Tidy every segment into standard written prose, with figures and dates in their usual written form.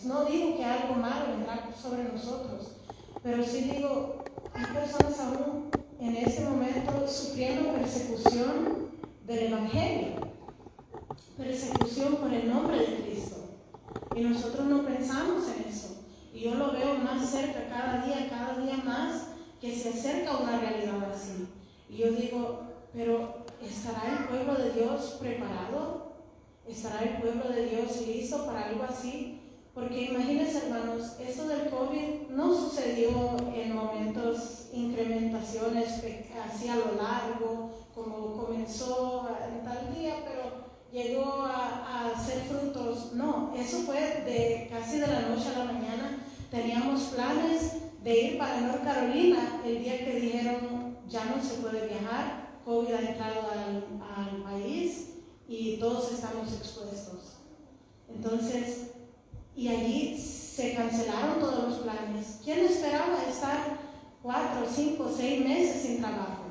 circunstancias. No digo que algo malo vendrá sobre nosotros, pero sí digo, hay personas aún en este momento sufriendo persecución del Evangelio, persecución por el nombre de Cristo. Y nosotros no pensamos en eso. Y yo lo veo más cerca cada día más, que se acerca una realidad así. Y yo digo, pero ¿estará el pueblo de Dios preparado? ¿Estará el pueblo de Dios listo para algo así? Porque imagínense, hermanos, esto del COVID no sucedió en momentos, incrementaciones así a lo largo, como comenzó en tal día, pero llegó a hacer frutos. No, eso fue de casi de la noche a la mañana. Teníamos planes de ir para North Carolina el día que dijeron ya no se puede viajar, COVID ha entrado al país y todos estamos expuestos. Entonces, y allí se cancelaron todos los planes. ¿Quién esperaba estar 4, 5, 6 meses sin trabajo?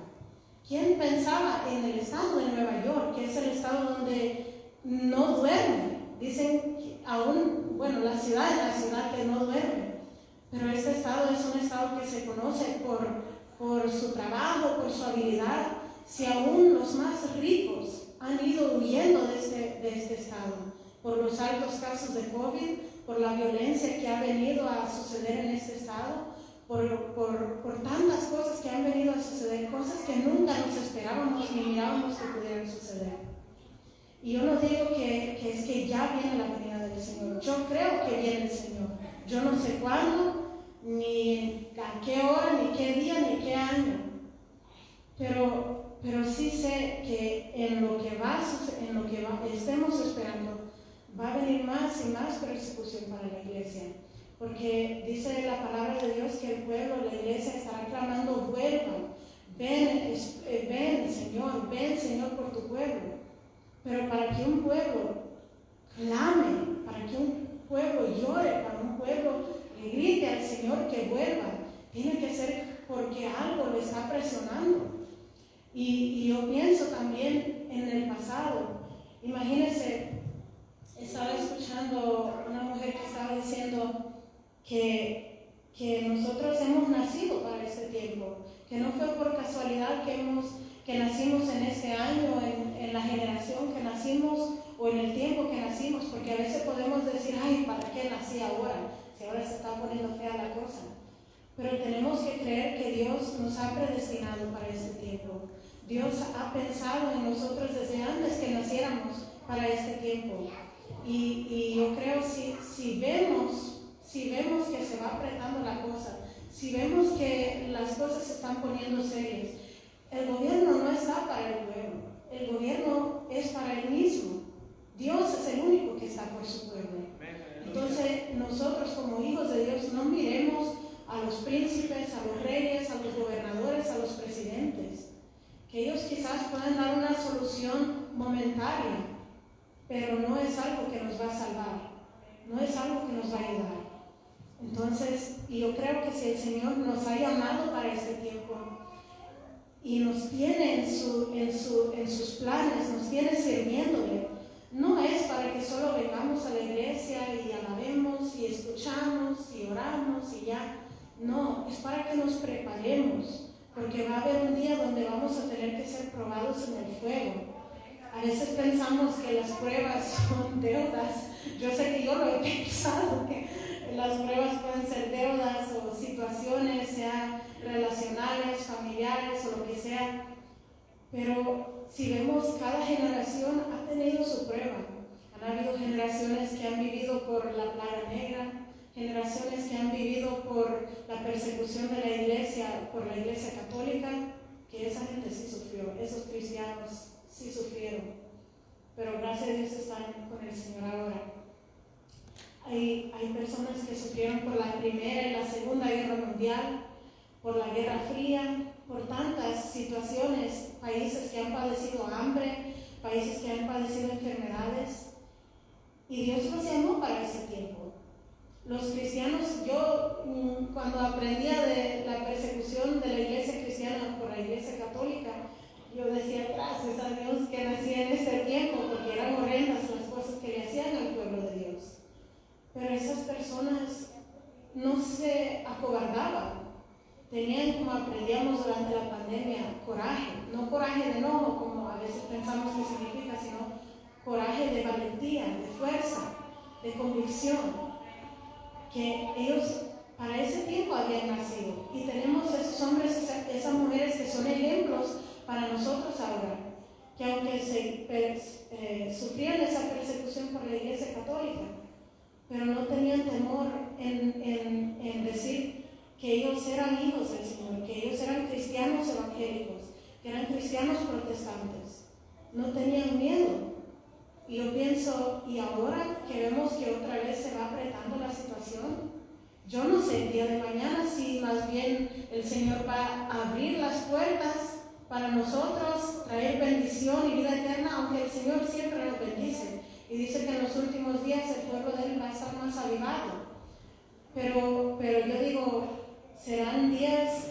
¿Quién pensaba en el estado de Nueva York, que es el estado donde no duermen? Dicen aún, bueno, la ciudad es la ciudad que no duerme, pero este estado es un estado que se conoce por su trabajo, por su habilidad. Si aún los más ricos han ido huyendo de este estado, por los altos casos de COVID, por la violencia que ha venido a suceder en este estado, por tantas cosas que han venido a suceder, cosas que nunca nos esperábamos ni mirábamos que pudieran suceder. Y yo no digo que es que ya viene la venida del Señor. Yo creo que viene el Señor. Yo no sé cuándo, ni a qué hora, ni qué día, ni qué año. Pero sí sé que en lo que estemos esperando, va a venir más y más persecución para la iglesia. Porque dice la palabra de Dios que el pueblo, la iglesia estará clamando, vuelvan, ven Señor por tu pueblo. Pero para que un pueblo clame, para que un pueblo llore, para un pueblo le grite al Señor que vuelva, tiene que ser porque algo le está presionando. Y yo pienso también en el pasado. Imagínense, estaba escuchando una mujer que estaba diciendo que nosotros hemos nacido para este tiempo, que no fue por casualidad que nacimos en este año, en la generación que nacimos o en el tiempo que nacimos, porque a veces podemos decir, ay, ¿para qué nací ahora? Si ahora se está poniendo fea la cosa. Pero tenemos que creer que Dios nos ha predestinado para este tiempo. Dios ha pensado en nosotros desde antes que naciéramos para este tiempo. Y yo creo si vemos que se va apretando la cosa, si vemos que las cosas se están poniendo serias, el gobierno no está para el pueblo, el gobierno es para él mismo. Dios es el único que está por su pueblo. Entonces nosotros como hijos de Dios no miremos a los príncipes, a los reyes, a los gobernadores, a los presidentes, que ellos quizás puedan dar una solución momentaria, pero no es algo que nos va a salvar, no es algo que nos va a ayudar. Entonces, y yo creo que si el Señor nos ha llamado para este tiempo y nos tiene en sus planes, nos tiene sirviéndole, no es para que solo vengamos a la iglesia y alabemos y escuchamos y oramos y ya. No, es para que nos preparemos, porque va a haber un día donde vamos a tener que ser probados en el fuego. A veces pensamos que las pruebas son deudas. Yo sé que yo lo he pensado, que las pruebas pueden ser deudas o situaciones, sean relacionales, familiares o lo que sea. Pero si vemos, cada generación ha tenido su prueba. Han habido generaciones que han vivido por la plaga negra, generaciones que han vivido por la persecución de la iglesia, por la iglesia católica, que esa gente sí sufrió, esos cristianos sí sufrieron, pero gracias a Dios están con el Señor ahora. Hay personas que sufrieron por la Primera y la Segunda Guerra Mundial, por la Guerra Fría, por tantas situaciones, países que han padecido hambre, países que han padecido enfermedades, y Dios los llamó para ese tiempo. Los cristianos, yo cuando aprendía de la persecución de la iglesia cristiana por la iglesia católica, yo decía, gracias a Dios que nací en este tiempo, porque eran horrendas las cosas que le hacían al pueblo de Dios. Pero esas personas no se acobardaban. Tenían, como aprendíamos durante la pandemia, coraje. No coraje de enojo, como a veces pensamos que significa, sino coraje de valentía, de fuerza, de convicción. Que ellos para ese tiempo habían nacido. Y tenemos esos hombres, esas mujeres que son ejemplos para nosotros ahora. Que aunque sufrían esa persecución por la Iglesia Católica, pero no tenían temor en decir que ellos eran hijos del Señor, que ellos eran cristianos evangélicos, que eran cristianos protestantes. No tenían miedo. Y yo pienso, y ahora que vemos que otra vez se va apretando la situación, yo no sé el día de mañana si más bien el Señor va a abrir las puertas para nosotros, traer bendición y vida eterna, aunque el Señor siempre nos bendice. Y dice que en los últimos días el pueblo de Él va a estar más avivado. Pero yo digo, serán días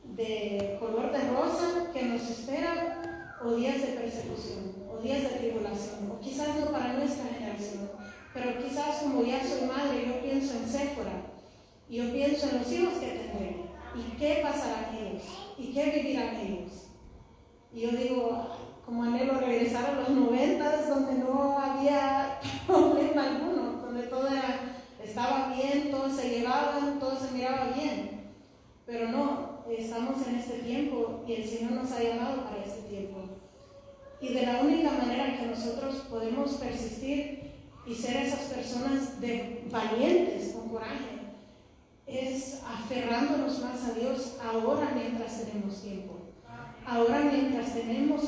de color de rosa que nos esperan, o días de persecución, o días de tribulación, o quizás no para nuestra generación, pero quizás como ya soy madre, yo pienso en Séfora, y yo pienso en los hijos que tendré, y qué pasarán ellos, y qué vivirán ellos. Y yo digo, como anhelo regresar a los 90s, donde no había problema alguno, donde todo estaba bien, todos se llevaban, todo se miraba bien. Pero no, estamos en este tiempo y el Señor nos ha llamado para este tiempo. Y de la única manera que nosotros podemos persistir y ser esas personas valientes, con coraje, es aferrándonos más a Dios ahora mientras tenemos tiempo. Ahora mientras tenemos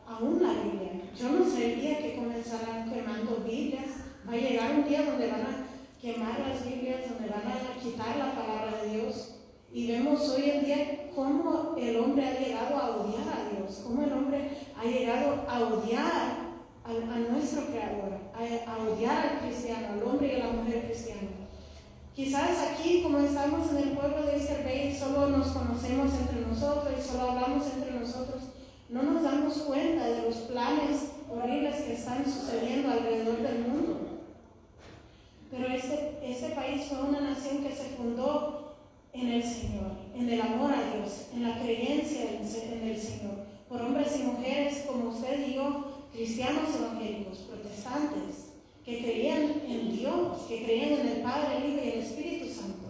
aún la Biblia. Yo no sé el día que comenzarán quemando Biblias. Va a llegar un día donde van a quemar las Biblias, donde van a quitar la palabra de Dios. Y vemos hoy en día cómo el hombre ha llegado a odiar a Dios, cómo el hombre ha llegado a odiar a nuestro Creador, a odiar al cristiano, al hombre y a la mujer cristiana. Quizás aquí, como estamos en el pueblo de Easter Bay, solo nos conocemos entre nosotros y solo hablamos entre nosotros. No nos damos cuenta de los planes horribles que están sucediendo alrededor del mundo. Pero este país fue una nación que se fundó en el Señor, en el amor a Dios, en la creencia en el Señor, por hombres y mujeres como usted y yo, cristianos evangélicos, protestantes, que creían en Dios, que creían en el Padre, el Hijo y el Espíritu Santo.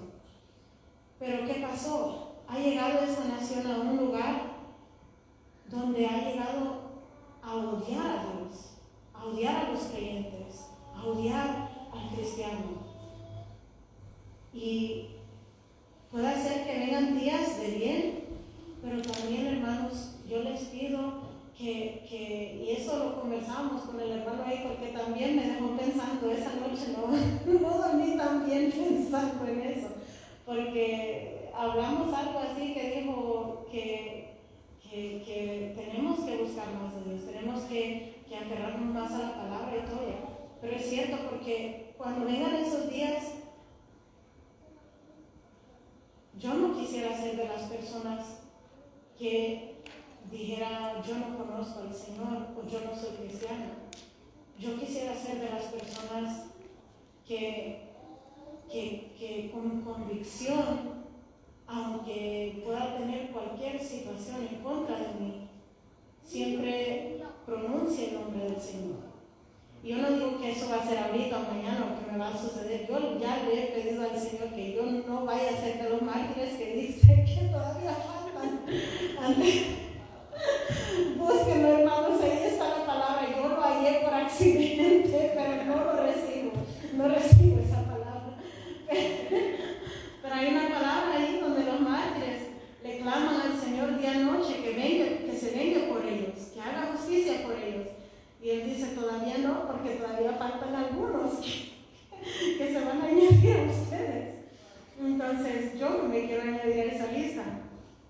Pero ¿qué pasó? Ha llegado esta nación a un lugar donde ha llegado a odiar a Dios, a odiar a los creyentes, a odiar al cristiano. Y puede ser que vengan días de bien, pero también, hermanos, yo les pido y eso lo conversamos con el hermano ahí, porque también me dejó pensando esa noche, no dormí tan bien pensando en eso, porque hablamos algo así que dijo que tenemos que buscar más de Dios, tenemos que aferrarnos más a la palabra y todo. Pero es cierto, porque cuando vengan esos días, yo no quisiera ser de las personas que dijera yo no conozco al Señor o yo no soy cristiana. Yo quisiera ser de las personas que con convicción, aunque pueda tener cualquier situación en contra de mí, siempre pronuncie el nombre del Señor. Y yo no digo que eso va a ser ahorita o mañana o que me va a suceder. Yo ya le he pedido al Señor que yo no vaya a ser de los mártires que dice que todavía faltan. Búsquenlo, hermanos, ahí está la palabra. Yo lo hallé por accidente, pero no recibo esa palabra. Pero hay una palabra ahí donde los mártires le claman al Señor día y noche que se venga por ellos, que haga justicia por ellos. Y Él dice todavía no, porque todavía faltan algunos que se van a añadir a ustedes. Entonces yo no me quiero añadir a esa lista,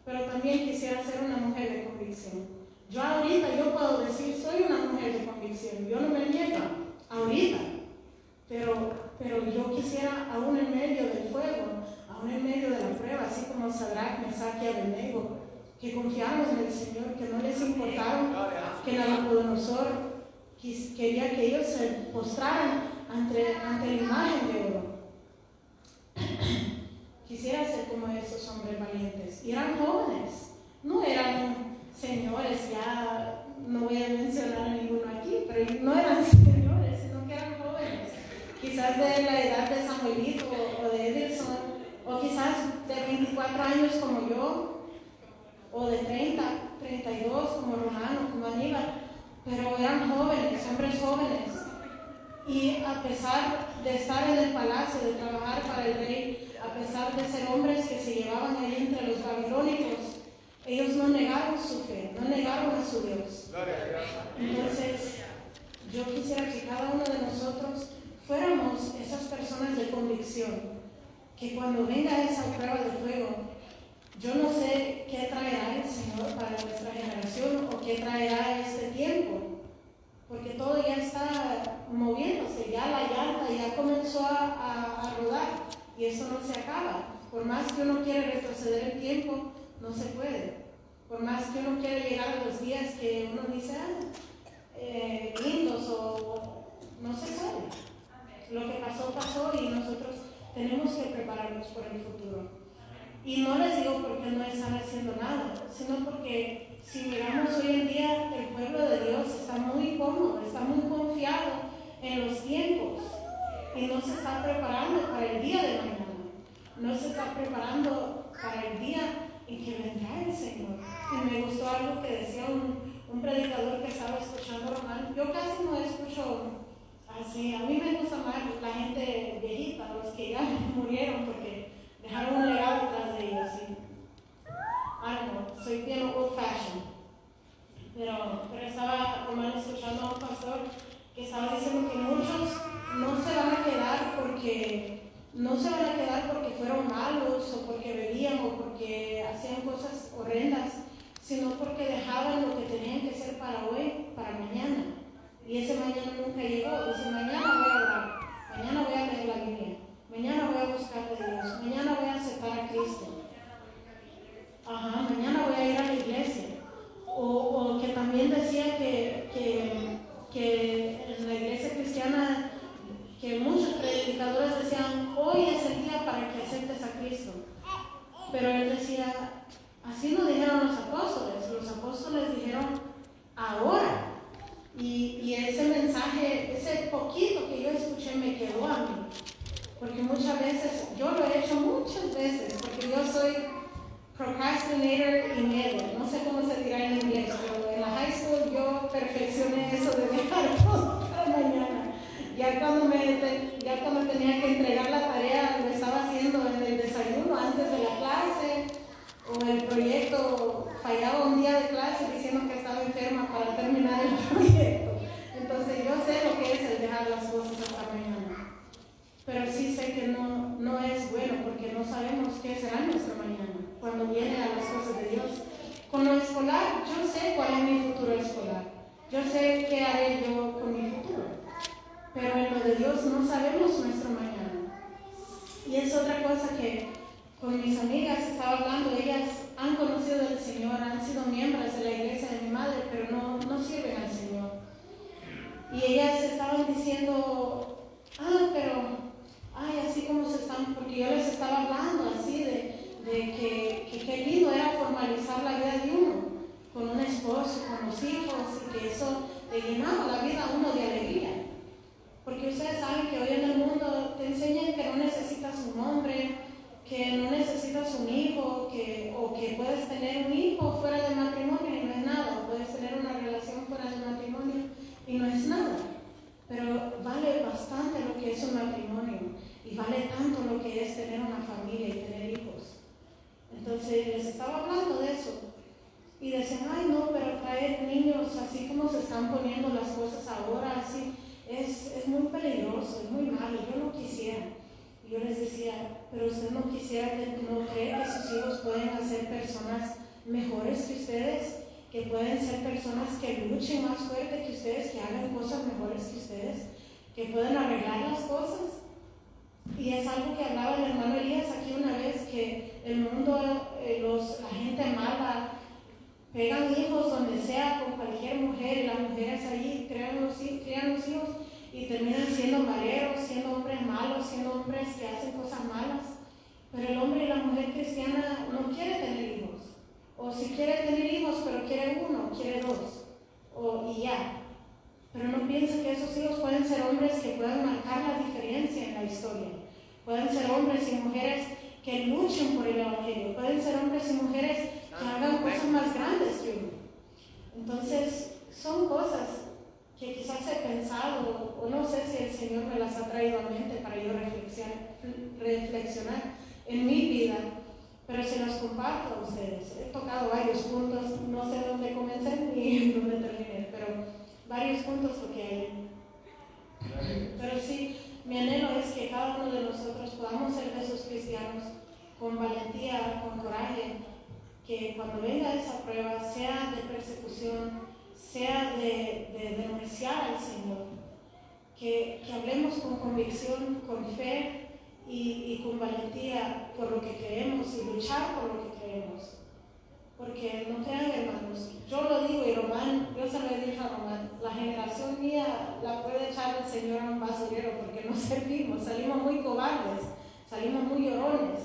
pero también quisiera ser una mujer de convicción. Yo ahorita puedo decir soy una mujer de convicción, yo no me niego ahorita, pero yo quisiera, aún en medio del fuego, aún en medio de la prueba, así como Sadrach, Mesach y Abednego, que confiaron en el Señor, que no les importaron que Nabucodonosor quería que ellos se postraran ante la imagen de oro. Quisiera ser como esos hombres valientes. Y eran jóvenes, no eran señores, ya no voy a mencionar a ninguno aquí, pero no eran señores, sino que eran jóvenes. Quizás de la edad de Samuelito o de Edison, o quizás de 24 años como yo, o de 30, 32 como Romano, como Aníbal, pero eran jóvenes, hombres jóvenes. Y a pesar de estar en el palacio, de trabajar para el rey, a pesar de ser hombres que se llevaban ahí entre los babilónicos, ellos no negaron su fe, no negaron a su Dios. Entonces, yo quisiera que cada uno de nosotros fuéramos esas personas de convicción, que cuando venga esa prueba de fuego, yo no sé qué traerá el Señor para nuestra generación o qué traerá este tiempo, porque todo ya está moviéndose, ya la llanta ya comenzó a rodar y eso no se acaba. Por más que uno quiere retroceder el tiempo, no se puede. Por más que uno quiere llegar a los días que uno dice, lindos o no se puede. Lo que pasó, pasó y nosotros tenemos que prepararnos por el futuro. Y no les digo porque no están haciendo nada, sino porque si miramos hoy en día, el pueblo de Dios está muy cómodo, está muy confiado en los tiempos y no se está preparando para el día de mañana, no se está preparando para el día en que vendrá el Señor. Y me gustó algo que decía un predicador que estaba escuchando, Román. Yo casi no escucho así, a mí me gusta más la gente viejita, los que ya murieron, porque dejaron un legado tras de ellos. ¿Sí? Soy bien old fashioned. Pero estaba escuchando a un pastor que estaba diciendo que muchos no se van a quedar porque fueron malos o porque bebían o porque hacían cosas horrendas, sino porque dejaban lo que tenían que ser para hoy, para mañana. Y ese mañana nunca llegó. Dice, mañana voy a orar, mañana voy a leer la Biblia, mañana voy a buscar de Dios, mañana voy a aceptar a Cristo. Mañana voy a ir a la iglesia. O que también decía que en la iglesia cristiana, que muchos predicadores decían, hoy es el día para que aceptes a Cristo. Pero él decía, así lo dijeron los apóstoles dijeron, ahora. Y ese mensaje, ese poquito que yo escuché me quedó a mí. Porque muchas veces, yo lo he hecho muchas veces, porque yo soy procrastinator y medio, no sé cómo se dirá en inglés, pero en la high school yo perfeccioné eso de dejar todo para mañana. Ya cuando tenía que entregar la tarea, lo estaba haciendo en el desayuno antes de la clase, o el proyecto fallaba un día de clase diciendo que estaba enferma para terminar el proyecto. Entonces yo sé lo que es el dejar las cosas hasta mañana. Pero sí sé que no es bueno porque no sabemos qué será nuestro mañana cuando viene a las cosas de Dios. Con lo escolar, yo sé cuál es mi futuro escolar. Yo sé qué haré yo con mi futuro. Pero en lo de Dios no sabemos nuestro mañana. Y es otra cosa que con mis amigas estaba hablando. Ellas han conocido al Señor, han sido miembros de la iglesia de mi madre, pero no sirven al Señor. Y ellas estaban diciendo, así como se están, porque yo les estaba hablando así de que qué lindo era formalizar la vida de uno, con un esposo, con los hijos, y que eso le llenaba la vida a uno de alegría. Porque ustedes saben que hoy en el mundo te enseñan que no necesitas un hombre, que no necesitas un hijo, o que puedes tener un hijo fuera del matrimonio y no es nada, o puedes tener una relación fuera del matrimonio y no es nada. Pero vale bastante lo que es un matrimonio y vale tanto lo que es tener una familia y tener hijos. Entonces les estaba hablando de eso y decían, no, pero traer niños así como se están poniendo las cosas ahora, así, es muy peligroso, es muy malo, yo no quisiera. Y yo les decía, pero usted no quisiera, no cree que sus hijos pueden ser personas mejores que ustedes, que pueden ser personas que luchen más fuerte que ustedes, que hagan cosas mejores que ustedes, que pueden arreglar las cosas. Y es algo que hablaba el hermano Elías aquí una vez, que el mundo, la gente mala, pegan hijos donde sea con cualquier mujer y las mujeres allí crían los hijos y terminan siendo mareros, siendo hombres malos, siendo hombres que hacen cosas malas. Pero el hombre y la mujer cristiana no quiere tener hijos. O si quiere tener hijos, pero quiere uno, quiere dos, y ya. Pero no piensa que esos hijos pueden ser hombres que puedan marcar la diferencia en la historia. Pueden ser hombres y mujeres que luchen por el evangelio. Pueden ser hombres y mujeres que hagan cosas más grandes que uno. Entonces, son cosas que quizás he pensado, o no sé si el Señor me las ha traído a mente para yo reflexionar en mi vida, pero se los comparto a ustedes. He tocado varios puntos, no sé dónde comencé ni dónde terminé, pero varios puntos porque hay. Pero sí, mi anhelo es que cada uno de nosotros podamos ser de esos cristianos con valentía, con coraje, que cuando venga esa prueba, sea de persecución, sea de denunciar al Señor, que hablemos con convicción, con fe y con valentía por lo que creemos y luchar por lo que creemos. Porque no crean, hermanos, yo lo digo, y Román, yo se lo he dicho a Román, la generación mía la puede echar el Señor a un basurero porque no servimos, salimos muy cobardes, salimos muy llorones,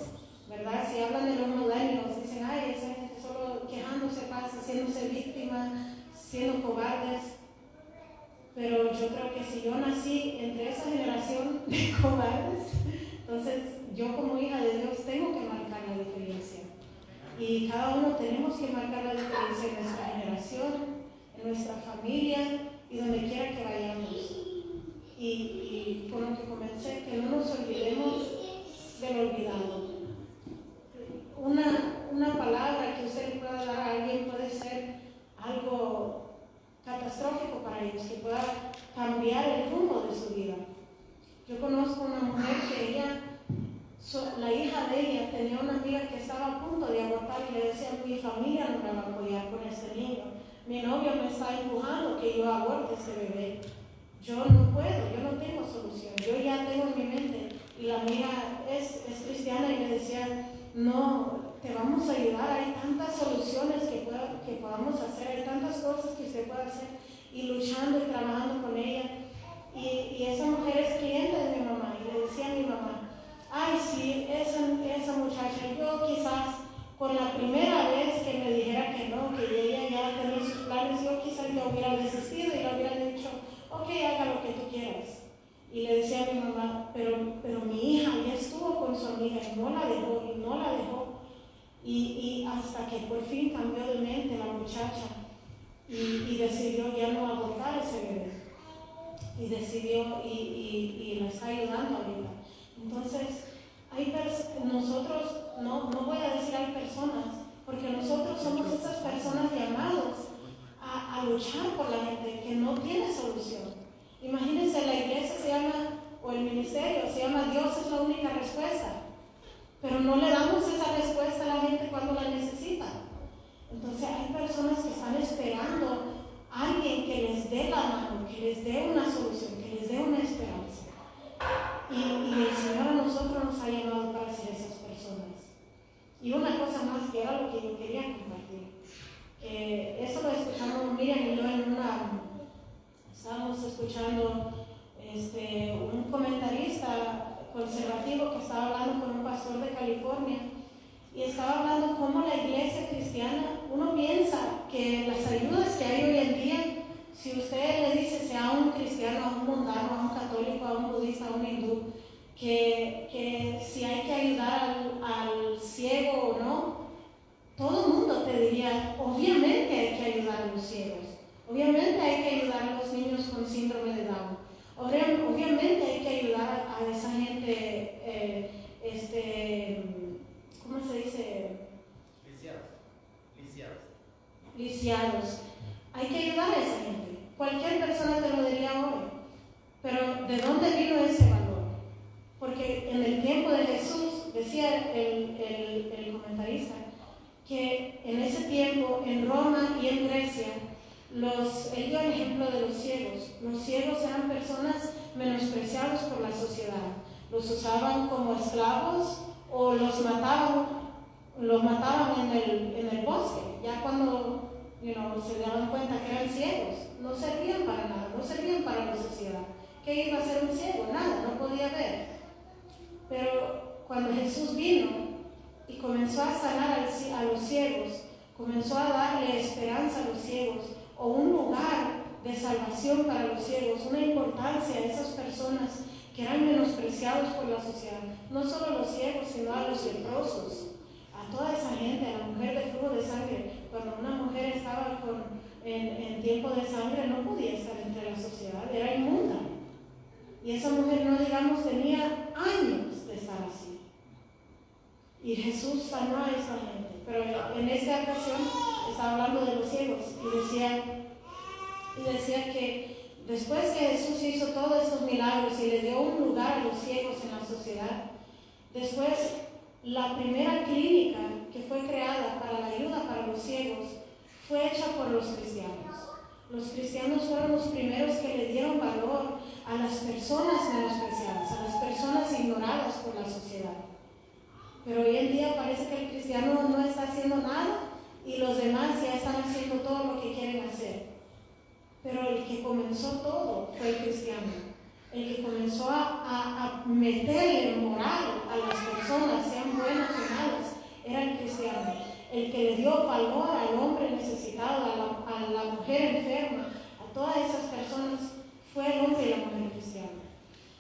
¿verdad? Si hablan de los millennials, dicen, ay, esa gente solo quejándose, pasa, haciéndose víctima, siendo cobardes. Pero yo creo que si yo nací entre esa generación de cobardes, entonces yo como hija de Dios tengo que marcar la diferencia. Y cada uno tenemos que marcar la diferencia en nuestra generación, en nuestra familia y donde quiera que vayamos. Y con lo que comencé, que no nos olvidemos del olvidado. Una palabra que usted le pueda dar a alguien puede ser algo catastrófico para ellos, que pueda cambiar el rumbo de su vida. Yo conozco una mujer que la hija de ella tenía una amiga que estaba a punto de abortar y le decía, mi familia no me va a apoyar con este niño, mi novio me está empujando que yo aborte este bebé, yo no puedo, yo no tengo solución, yo ya tengo en mi mente. Y la amiga es cristiana y le decía, no, te vamos a ayudar, hay tantas soluciones que podamos hacer, hay tantas cosas que usted puede hacer, y luchando y trabajando con ella. Y esa mujer es cliente de mi mamá y le decía a mi mamá, ay, sí, esa muchacha, yo quizás con la primera vez que me dijera que no, que ella ya tenía sus planes, yo quizás le hubiera desistido y le hubiera dicho, ok, haga lo que tú quieras. Y le decía a mi mamá, pero mi hija ya estuvo con su amiga y no la dejó. Y hasta que por fin cambió de mente la muchacha y decidió ya no abortar ese bebé. Y decidió y la está ayudando ahorita. Entonces, nosotros, no voy a decir hay personas, porque nosotros somos esas personas llamadas a luchar por la gente que no tiene solución. Imagínense, la iglesia se llama, o el ministerio se llama Dios es la única respuesta, pero no le damos esa respuesta a la gente cuando la necesita. Entonces hay personas que están esperando a alguien que les dé la mano, que les dé una solución, que les dé una esperanza. Y el Señor a nosotros nos ha llamado para ser esas personas. Y una cosa más, que era lo que yo quería compartir. Eso lo escuchamos, Miriam y yo estábamos escuchando un comentarista conservativo que estaba hablando con un pastor de California y estaba hablando cómo la iglesia cristiana, uno piensa que las ayudas que hay hoy en día, si usted le dice sea un cristiano, a un mundano, a un católico, a un budista, a un hindú, que si hay que ayudar al ciego o no, todo el mundo te diría, obviamente hay que ayudar a los ciegos, obviamente hay que ayudar a los niños con síndrome de Down, obviamente hay que ayudar a esa gente, ¿cómo se dice? Lisiados. Hay que ayudar a esa gente. Cualquier persona te lo diría hoy. Pero ¿de dónde vino ese valor? Porque en el tiempo de Jesús, decía el comentarista, que en ese tiempo, en Roma y en Grecia, él dio el ejemplo de los ciegos. Los ciegos eran personas menospreciadas por la sociedad. Los usaban como esclavos o los mataban en el bosque. Ya cuando se daban cuenta que eran ciegos, no servían para nada, no servían para la sociedad. ¿qué iba a hacer un ciego? Nada, no podía ver. Pero cuando Jesús vino y comenzó a sanar a los ciegos, comenzó a darle esperanza a los ciegos, o un lugar de salvación para los ciegos, una importancia a esas personas que eran menospreciados por la sociedad, no solo los ciegos, sino a los leprosos, a toda esa gente, a la mujer de flujo de sangre. Cuando una mujer estaba en tiempo de sangre, no podía estar entre la sociedad, era inmunda. Y esa mujer, no digamos, tenía años de estar así. Y Jesús sanó a esa gente. Pero en esta ocasión estaba hablando de los ciegos y decía que después que Jesús hizo todos estos milagros y le dio un lugar a los ciegos en la sociedad, después la primera clínica que fue creada para la ayuda para los ciegos fue hecha por los cristianos. Los cristianos fueron los primeros que le dieron valor a las personas menospreciadas, a las personas ignoradas por la sociedad. Pero hoy en día parece que el cristiano no está haciendo nada y los demás ya están haciendo todo lo que quieren hacer. Pero el que comenzó todo fue el cristiano. El que comenzó a meterle moral a las personas, sean buenas o malas, era el cristiano. El que le dio valor al hombre necesitado, a la mujer enferma, a todas esas personas, fue el hombre y la mujer cristiana.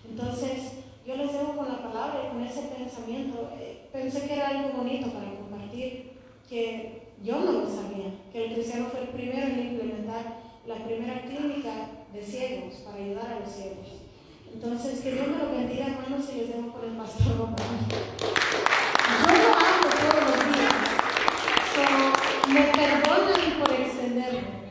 Entonces, yo les dejo con la palabra y con ese pensamiento. Pensé que era algo bonito para compartir, que yo no lo sabía, que el cristiano fue el primero en implementar la primera clínica de ciegos para ayudar a los ciegos. Entonces, que Dios me lo bendiga, hermanos, y les dejo con el pastor.